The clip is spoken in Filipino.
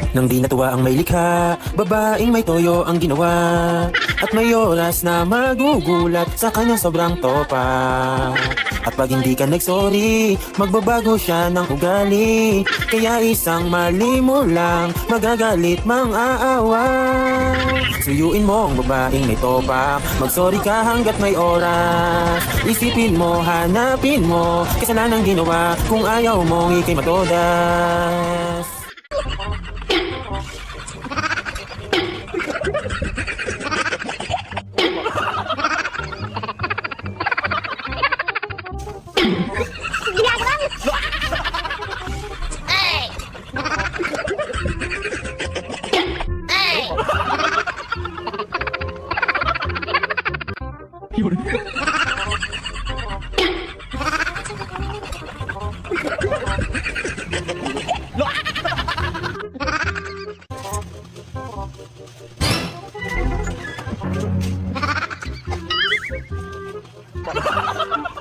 Nang di natuwa ang may likha, babaeng may toyo ang ginawa. At may oras na magugulat sa kanyang sobrang topa. At pag hindi ka nagsorry, magbabago siya ng ugali. Kaya isang mali mo lang, magagalit mang aawa. Suyuin mo ang babaeng may topa, magsorry ka hanggat may oras. Isipin mo, hanapin mo, kasalanang ginawa kung ayaw mong ikay matodas. Ha ha ha!